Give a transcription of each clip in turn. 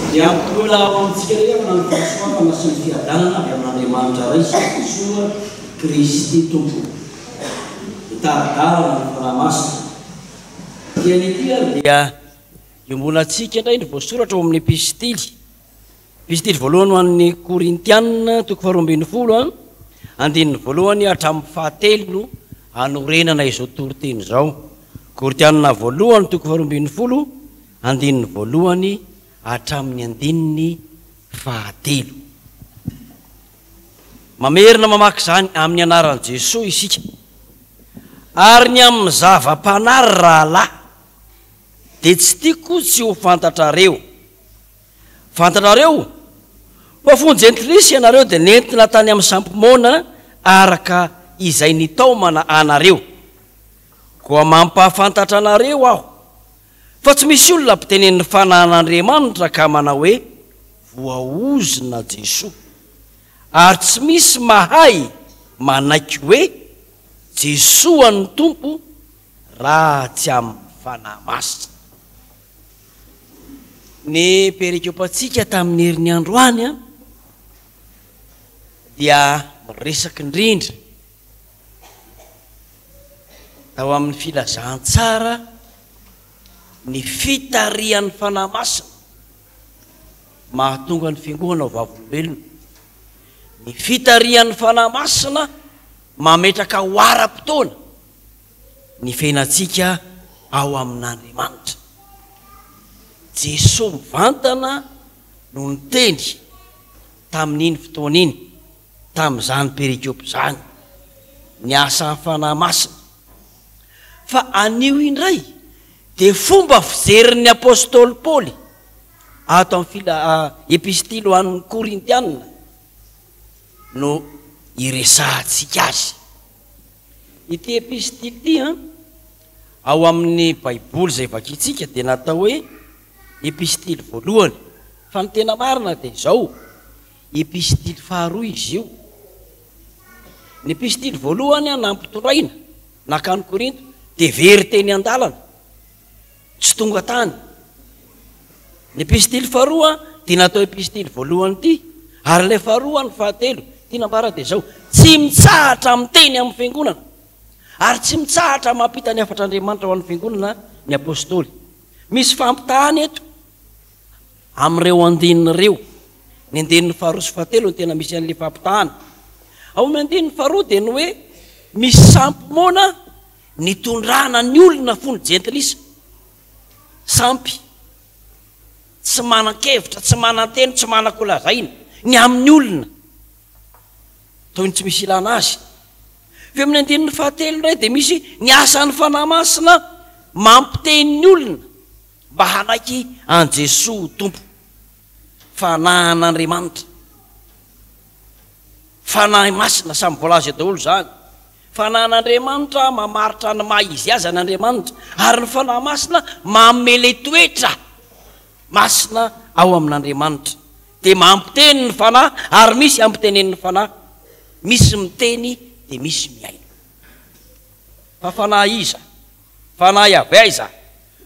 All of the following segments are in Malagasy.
dia pulau sekali yang nanti semua masih diadakan yang nanti mencari semua Kristi tumbuh kita dalam ramas dia iombolantsika indray ny voasoratra ao amin'ny epistily voalohany ho an'ny Korintiana toko faharoambin'ny folo andininy voalohany hatramin'ny fahatelo no hanorenana izao toriteny zao. Korintiana voalohany toko faharoambin'ny folo andininy voalohany hatramin'ny andininy fahatelo. Mamerina mamaky zany amin'ny anaran'i Jesosy isika. Ary ny amin'ny zava-panary rahalahy dia tsy tiako tsy ho fantatrareo. Fantatrareo fa fony jentlisy ianareo dia nentina tany amin'ny sampomona araka izay nitaomana anareo. Koa mampahafantatra anareo aho fa tsy misy olona mpitenen'ny fanan'Andriamanitra ka manao hoe voaozina Jesosy, ary tsy misy mahay manaiky hoe Jesosy any tompo raha tsy amin'ny fanahy masina. Ny perikopantsika tamin'ny herin'ny androany dia miresaky indrindra tao amin'ny filazantsara ny fitarian'ny fanahy masina mahatonga ny fiangonana ho vavolombelona. Ny fitarian'ny fanahy masina mametraka ho ara-potoana ny fiainantsika ao amin'Andriamanitra. Jesosy mivantana no niteny tamin'iny fotoan'iny tamin'izany perikopy zany ny asan'ny fanahy masina. Fa anio indray dia fomba fijerin'ny apôstôly Paoly ato amin'ny epistily ho an'ny Korintiana no iresahantsika azy. Ity epistily ity ao amin'ny Baiboly izay vakintsika dia natao hoe epistily voalohany, fa ny tena marina dia izao epistily faharoa izy io. Ny epistily voalohany nampitoraina nakany Korinto dia very teny an-dalana tsy tonga tany. Ny epistily faharoa dia natao epistily voalohany ity, ary ilay faharoa ny fahatelo tia nambara dia izao tsy mitsahatra amin'ny teny amin'ny fiangonana ary tsy mitsahatra mampita ny afatr'Andriamanitra ho an'ny fiangonana ny apôstôly. Misy fampitahany eto amin'ireo andininy ireo. Ny andininy faharoa sy fahatelo ny tena misy an'ilay fampitahany. Ao amin'ny andininy faharoa dia ny hoe misy sampy-moana nitondrana ny olona fony jentilisa, sampy tsy manan-kevitra, tsy manan-teny, tsy manan-kolazaina ny amin'ny olona toy ny tsy misy ilana azy. Fa amin'ny andininy fahatelo indray dia misy ny asan'ny fanahy masina mampiteny ny olona mba hanaiky an Jesosy tompo. Fanahy an'Andriamanitra, fanahy masina samy voalaza daholo zany. Fanahy an'Andriamanitra mamaritra ny maha izy azy an'Andriamanitra, ary ny fanahy masina mamele toetra masina ao amin'Andriamanitra. Dia mampiteny ny fanahy ary misy ampitenen'ny fanahy, misy miteny dia misy miaina. Fa fanahy iza? Fanahy avy aiza?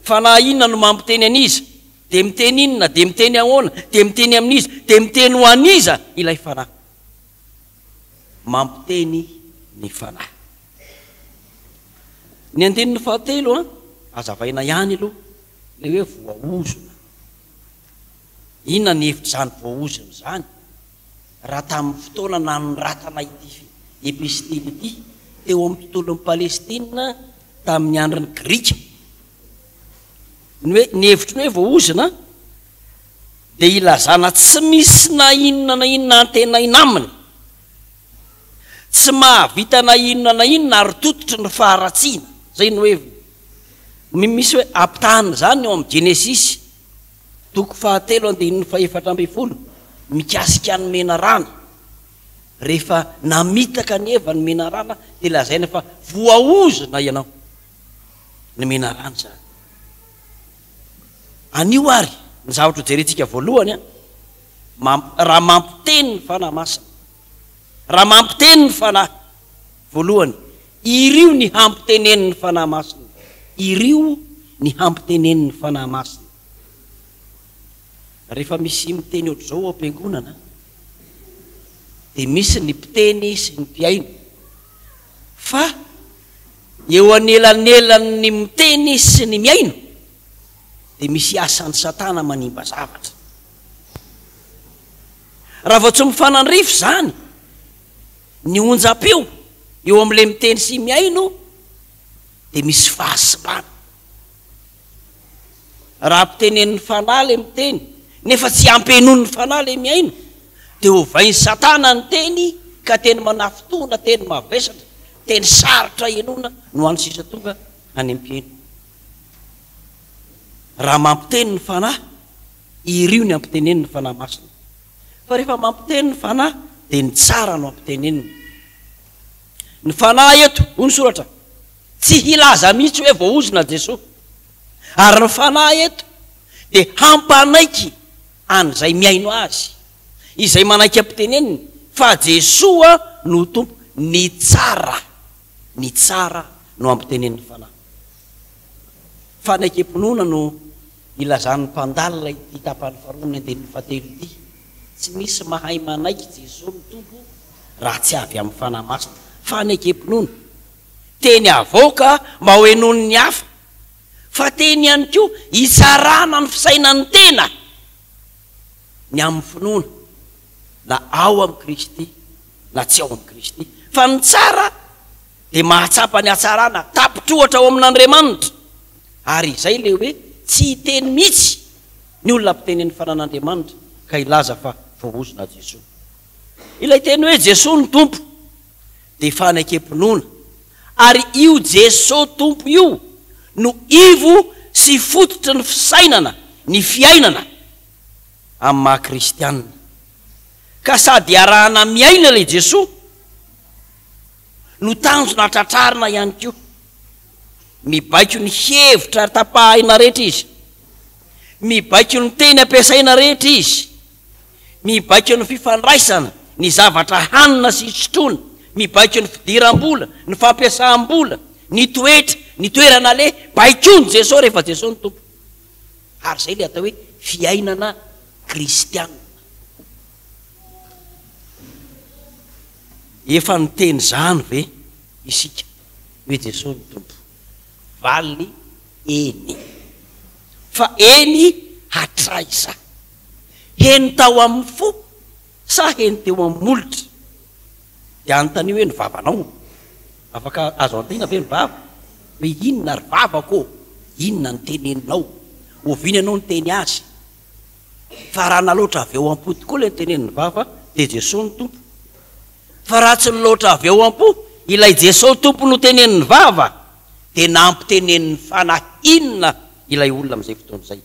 Fanahy inona no mampiteny an'iza? Dia miteny inona? Dia miteny ahoana? Dia miteny amin'iza? Dia miteny ho an'iza ilay fanahy? Mampiteny ny fanahy. Ny andininy fahatelo azavaina ihany aloha ilay hoe voaozona. Inona ny hevitra zany voaozona zany? Raha tamin'ny fotoana nanoratana ity epistily ity teo amin'ny tontolon'ny Palestina tamin'ny andron'ny Grika, ny hevitry ny hoe voaozona dia ilazana tsy misy na inona antenaina aminy, tsy mahavita na inona ary tototry ny faharatsiana. Zay ny hoe misy hoe ampitahana zany eo amin'ny Genesisy toko fahatelo andininy fahaefatra ambin'ny folo mikasika ny menarana. Rehefa namitaka ny Eva ny menarana dia lazaina fa voaozona ianao ny menarana zany. Anio ary ny zavatra hojerentsika voalohany raha mampiteny ny fanahy masina, raha mampiteny ny fanahy voalohany, irio ny hampitenen'ny fanahy masina, irio ny hampitenen'ny fanahy masina. rehefa misy miteny ohatr' zao ampiangonana dia misy ny mpiteny sy ny mpiaino fa eo anelanelany miteny sy ny miaino dia misy asan'ny Satana manimba zavatra. Raha vao tsy mifanandrify zany ny onjam-peo eo amin'ilay miteny sy miaino dia misy fahasibana. Raha mpitenen'ny fanahy le miteny nefa tsy ampeno'ny fanahy le miaino dia hovain'ny Satana ny teny ka teny manafotona, teny mavesatra, teny sarotra enona no any sisa tonga any am-piaino. Raha mampiteny ny fanahy irio ny ampitenen'ny fanahy masina, fa rehefa mampiteny ny fanahy dia ny tsara no ampiteneniny. Ny fanahy eto hoy ny soratra tsy hilaza mihitsy hoe voaozona Jesosy, ary ny fanahy eto dia hampanaiky an'izay miaino azy, izay manaiky ampiteneniny fa Jesosy no tompo. Ny tsara no ampitenen'ny fanahy. Fanaikam-pinoana no ilazan'ny mpandalina ity tapany faharoa ny andinin'ny fahatelo ity. Tsy misy mahay manaiky Jesosy ny tompo raha tsy avy amin'ny fanahy masina. Fanaikam-pinoana teny avoaka mba ho henon'ny hafa, fa teny ihany koa hitsarana ny fisainan'ny tena ny amin'ny finoana na ao amin'ny Kristy na tsy ao amin'ny Kristy. Fa ny tsara dia mahatsapa ny hatsarana tapitrohatra ao amin'Andriamanitra, ary izay le hoe tsy hiteny mihitsy ny olona mpitenen'ny fanan'Andriamanitra ka ilaza fa voaozona Jesosy. Ilay teny hoe Jesosy ny tompo dia fanaikam-pinoana, ary io Jesosy tompo io no ivo sy fototry ny fisainana, ny fiainana amin'ny maha-kristianina. Ka sady arahana miaina ilay Jesosy no tanjona tratrarina ihany koa. Mibaiko ny hevitra tapahina rehetra izy, mibaiko ny teny ampiasaina rehetra izy, mibaiko ny fifandraisana, ny zavatra hanina sy sotroina, mibaiko ny fidiram-bola, ny fampiasam-bola, ny toetra, ny toerana le baikony Jesosy rehefa Jesosy ny tompo. Ary zay le atao hoe fiainana kristianina. Efa niteny zany ve isika hoe Jesosy ny tompo? Valiny eny, fa eny hatraiza, heny tao amin'ny fo sa heny teo amin'ny molotra. Dia anontany hoe ny vavanao afaka azo antena ve ny vava hoe inona ry vavako, inona ny teneninao, ovina ianao ny teny azy. Fa raha naloatra avy eo am-po tokoa ilay nytenenin'ny vava dia Jesosy ny tompo. Fa raha tsy niloatra avy eo am-po ilay Jesosy tompo no tenenin'ny vava dia nampitenenin'ny fanahy inona ilay olona amin'izay fotoana izay.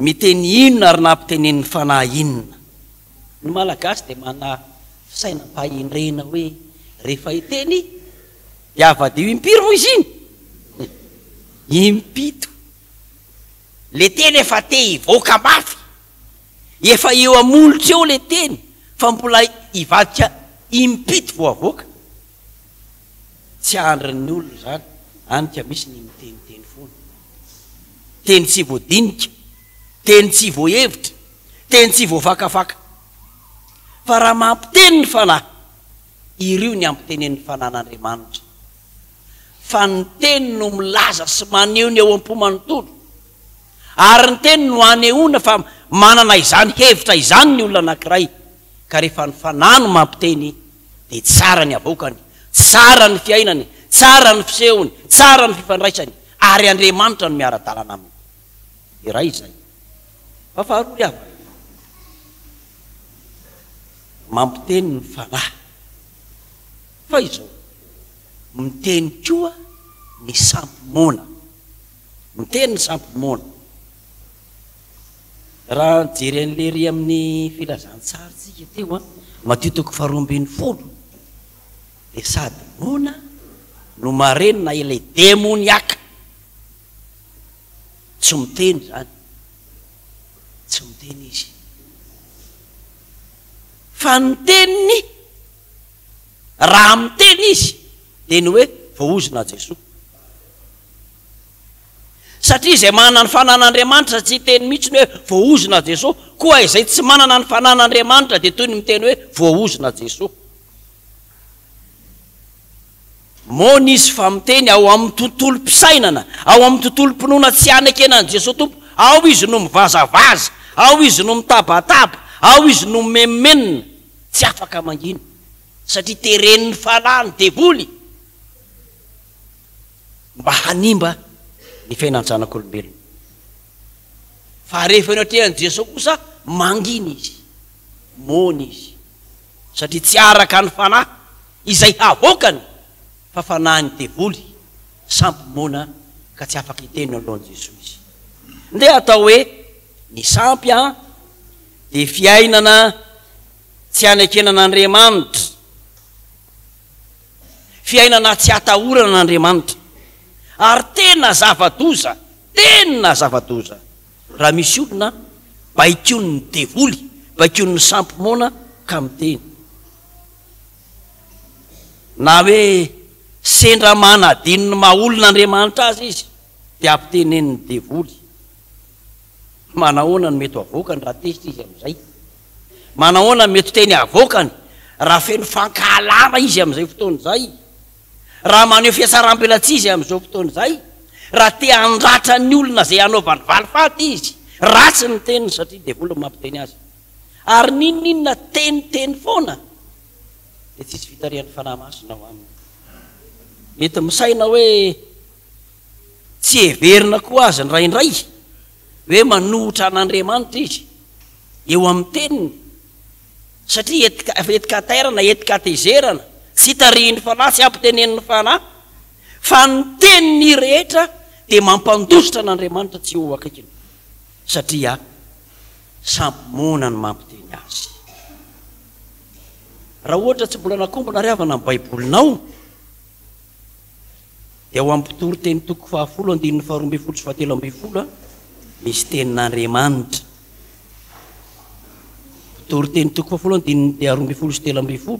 Miteny inona ary nampitenenin'ny fanahy inona. Ny malagasy dia mana fisainam-pahendrena hoe rehefa hiteny dia avadio impiry moa izy iny, impito. Le teny efa te hivoaka mafy, efa eo amolotra eo le teny, fa mbola hivadika impito vao avoaka. Tsy andrin'ny olona zany, anika misy ny miteniteny foana, teny tsy voadinika, teny tsy voahevitra, teny tsy voafakafaka. Fa raha mampiteny ny fanahy, irio ny ampitenen'ny fanan'Andriamanitra. Fa ny teny no milaza sy maneho ny eo am-po manontolo, ary ny teny no anehoana fa manana izany hevitra izany ny olona anankiray. Ka rehefa ny fanahy no mampiteny dia tsara ny avoakany, tsara ny fiainany, tsara ny fisehony, tsara ny fifandraisany, ary Andriamanitra no miara-dalana aminy. Iray izay. Fa faharoa ihany, mampiteny ny fanahy, fa izao miteny koa ny sampy-mona, miteny ny sampy-mona. Raha jery an'lery amin'ny filazantsaritsika teo Mateo 12:10 dia sady mona no marenina ilay demoniaka. Tsy miteny zany, tsy miteny izy, fa ny teniny raha miteny izy dia ny hoe voaozona Jesosy. satria izay manana ny fanan'Andriamanitra tsy teny mihitsy hoe voaozona Jesosy, koa izay tsy manana ny fanan'Andriamanitra dia toy ny miteny hoe voaozona Jesosy. Mona izy fa miteny ao amin'ny tontolo mpisainana, ao amin'ny tontolo mpinoana tsy hanekenan'i Jesosy Tompo, ao izy no mivazavaza, ao izy no mitabataba, ao izy no memenina, tsy afaka mangina satria tereniny falany devoly mba hanimba ny fiainan zanak'olombelona. Fa rehefa eny atrehan'i Jesosy kosa mangina izy, mona izy, satria tsy araka ny fanahy izay havoakany fa fanahiny devoly sampy mona ka tsy afaka hiteny alohan'i Jesosy izy. Nde atao hoe ny sampy dia fiainana tsy hanekenan'Andriamanitra, fiainana tsy hatahorana n'Andriamanitra, ary tena zava-doza, tena zava-doza raha misy olona baikony devoly, baikony sampy mona ka miteny na hoe sendra manadininy maha-olon'Andriamanitra azy izy dia ampiteneniny devoly. Manahoana no mety avoakany raha tesitra izy amin'izay? Manahoana no mety teny avoakany raha feno fankahalama izy amin'izay fotoana izay? Raha maneho fiatsaram-pelatsy izy amin'izao fotoana izay? Raha te handratra ny olona izay hanaovany valifaty izy, ratsy ny teniny satria devoly no mampiteny azy. Ary ninona teniteny foana dia tsisy fitarihan'ny fanahy masina ao aminy. Mety misaina hoe tsy heverina koa azy ny raindray hoe manohitra an'Andriamanitra izy eo amin'ny teniny, satria etika tairana, etika tezerana, tsy tarihiny fanahy, tsy ampiteneniny fanahy, fa ny teniny rehetra dia mampandositra an'Andriamanitra tsy ho akaikiny satria sampy mona no mampiteny azy. Raha ohatra tsy mbola nakombona riavana amin'ny baibolinao dia ao amin'ny mpitoro teny toko 10, 12, sy 13 misy tenin'Andriamanitra. Mpitoro teny toko 10, 12, sy 13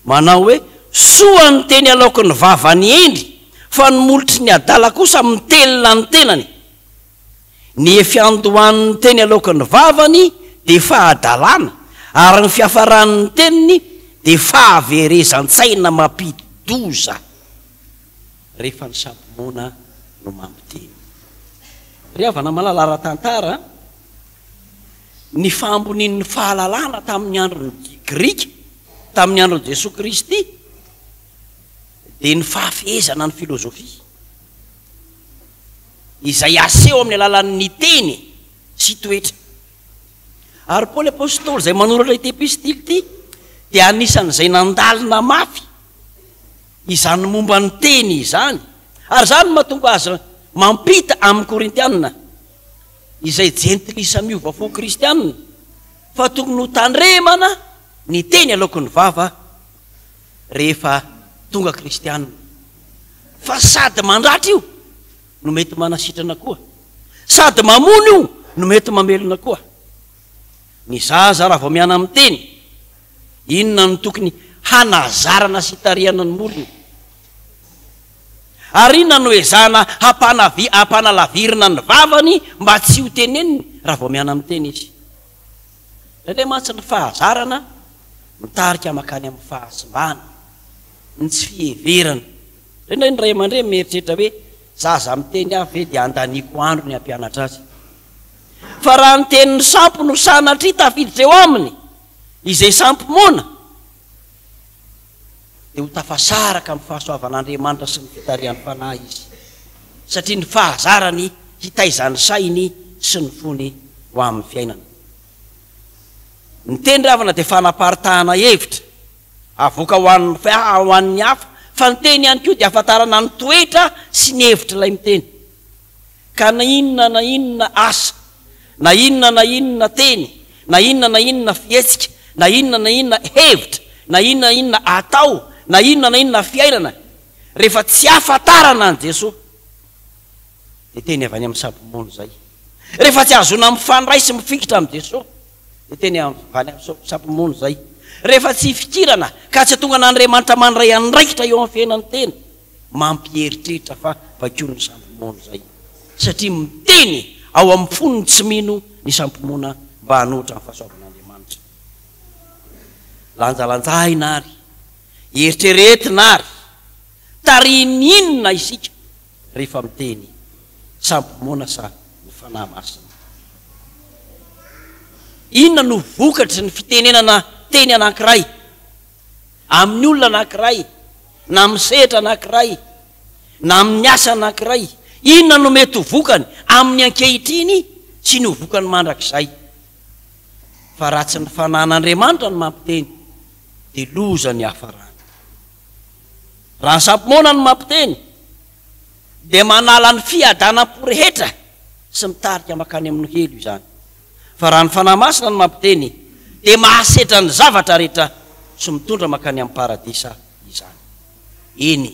manao hoe soa ny teny aloky ny vava ny endry, fa ny molotry ny adala kosa mitelona ny tenany. Ny efiandohan'ny teny aloky ny vavany dia fahadalana, ary ny fiafaran'ny teniny dia fahaverezan-tsaina mampidoza rehefa ny sampy mona no mampiteny. Riavana malala ara-tantara, ny famboninn'ny fahalalana tamin'ny andron'ny Grika, tamin'ny andron'i Jesosy Kristy dia ny fahafehezana ny filozofia izay aseho amin'ny alalan'ny teny sy toetra. Ary Paoly apôstôly izay manoratra ity epistily ity dia anisan'izay nandalina mafy izany momba ny teny izany, ary zany mahatonga azy mampita amin'ny Korintianina izay jentilisa miova fo kristianina fa tokony ho tandremana ny teny aloky ny vava rehefa tonga kristianina, fa sady mandratra io no mety manasitrana koa, sady mamono io no mety mamelona koa. Ny zaza raha vao miana amin'ny teny, inona no tokony hanazarana sy tarihana ny molony, ary inona no ezana hampanalavirina ny vavany mba tsy ho teneniny raha vao miana amin'ny teny izy. Indray mantsy ny fahazarana mitarika makany amin'ny fahasimbana, ny tsy fiheverana. Indray ny ray aman-dreny mieritreritra hoe zaza miteny avy dia andaniko andro ny hampianatra azy. Fa raha ny tenin'ny sampy no sanatria tafiditra eo aminy izay sampy mona dia ho tafasaraka amin'ny fahasoavan'Andriamanitra sy ny fitarihan'ny fanahy izy, satria ny fahazarany hitaizany sainy sy ny fony ho amin'ny fiainana. Ny teny ravana dia fanaparitahana hevitra avoaka ho an'ny hafa, fa ny teny ihany koa dia ahafantarana ny toetra sy ny hevitra ilay miteny. Ka na inona asa, na inona teny, na inona fihetsika, na inona hevitra, na inona atao, na inona fiainana, rehefa tsy ahafantarana an Jesosy dia teny avy any amin'ny sampy mona zay. Rehefa tsy azona mifandray sy mifikitra amin'ny Jesosy dia teny avy any amin'ny sampy mona zay. Rehefa tsy fikirana ka tsy tonga n'Andriamanitra mandray andraikitra eo amin'ny fiainan'ny teny, mampieritreritra fa bakeo ny sampy mona zay. satria miteny ao amin'ny fonony tsy mino ny sampomona mba hanotra ny fahasoavan'Andriamanitra. Lanjalanjahina ary eritreretina ary tarininina isika rehefa miteny sampomona sa ny fanahy masina. Inona no vokatry ny fitenenana teny anankiray amin'ny olona anankiray, na amin'ny sehatra anankiray, na amin'ny asa anankiray? Inona no mety ho vokany amin'ny ankehitriny tsy ny ho vokany mandrakizay? Fa ratsy ny fanan'Andriamanitra no mampiteny dia loza ny hafarana. Raha ny sampomona no mampiteny dia manala ny fiadanam-po rehetra sy mitarika makany amin'ny helo izany. Fa raha ny fanahy masina no mampiteny dia mahasetra ny zavatra rehetra sy mitondra makany amin'ny paradisa izany. Eny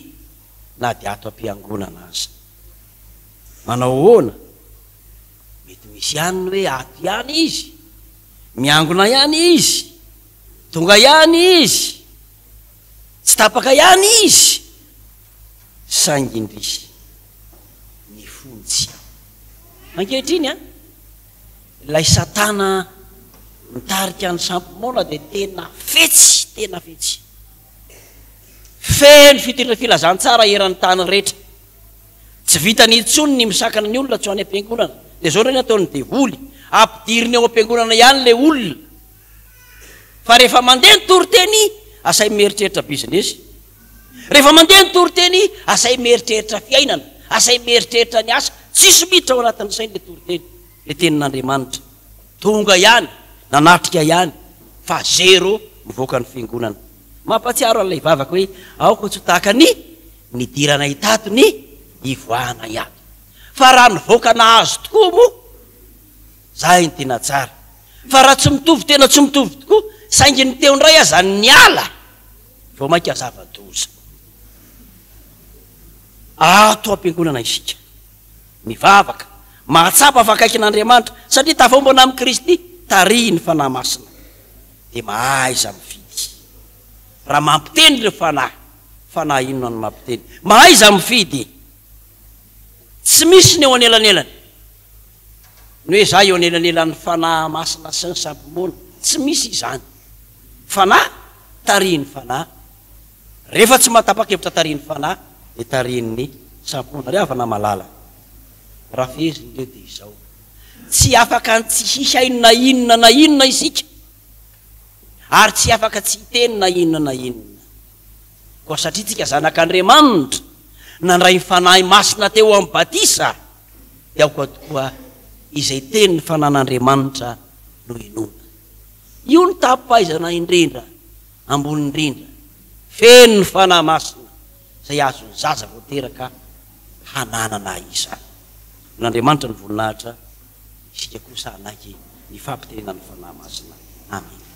na dia ato am-piangonana aza. Manao ahoana? Mety misy ihany hoe ato ihany izy, miangona ihany izy, tonga ihany izy, tsy tapaka ihany izy, saingindrisy ny fontsy. Ankehitriny ilay Satana mitarika ny sampomona dia tena fetsy, feno filazantsara eran'ny tany rehetra. Tsy vitany intsony ny misakana ny olona tsy ho any am-piangonana. Dia zao reny ataony devoly, ampidiriny ao am-piangonana ihany le olona. Fa rehefa mandeha ny toriteny, asay mieritreritra bizinesy. Rehefa mandeha ny toriteny, asay mieritreritra fiainana, asay mieritreritra ny asa. Tsisy miditra ao anatin'ny sainy le toriteny, le tenin'Andriamanitra. Tonga ihany, nanatrika ihany, fa zero mivoaka ny fiangonana. Mampatsiaro an'ilay vavaka hoe aoko tsy ho tahaka ny dirana hitato ny ivoahana ihany. Fa raha nivoaka nahazo tokoa moa, zay ny tena tsara. Fa raha tsy mitovy, tena tsy mitovy tokoa, saingy ny teo ndray aza ny ala vao mainka zava-doza. Ato am-piangonana isika mivavaka, mahatsapa afakaikin'Andriamanitra, satria tafaombana amin'ny Kristy tarihy ny fanahy masina dia mahaiza mifidy. Raha mampiteny le fanahy inona no mampiteny, mahaiza mifidy. Tsy misy ny eo anelanelany ny hoe za eo anelanelan'ny fanahy masina sy ny sampomona, tsy misy izany. Fanahy tarihy ny fanahy, rehefa tsy matapa-kevitra tarihy ny fanahy dia tarihy ny sampomona. Ry havana malala, raha feziny leo dia izao, tsy afaka tsy hisy inona na inona isika, ary tsy afaka tsy hiteny na inona koa, satria tsika zanak'Andriamanitra nandray ny fanahy masina teo amin'ny batisa, dia aoka tokoa izay teny ny fanan'Andriamanitra no inona. Io ny tapaizana indrindra ambony indrindra, feno ny fanahy masina izay azony zaza voateraka hananana izany. N'Andriamanitra ny voninahitra, isika kosa anaky ny fampitenenan'ny fanahy masina. Amen.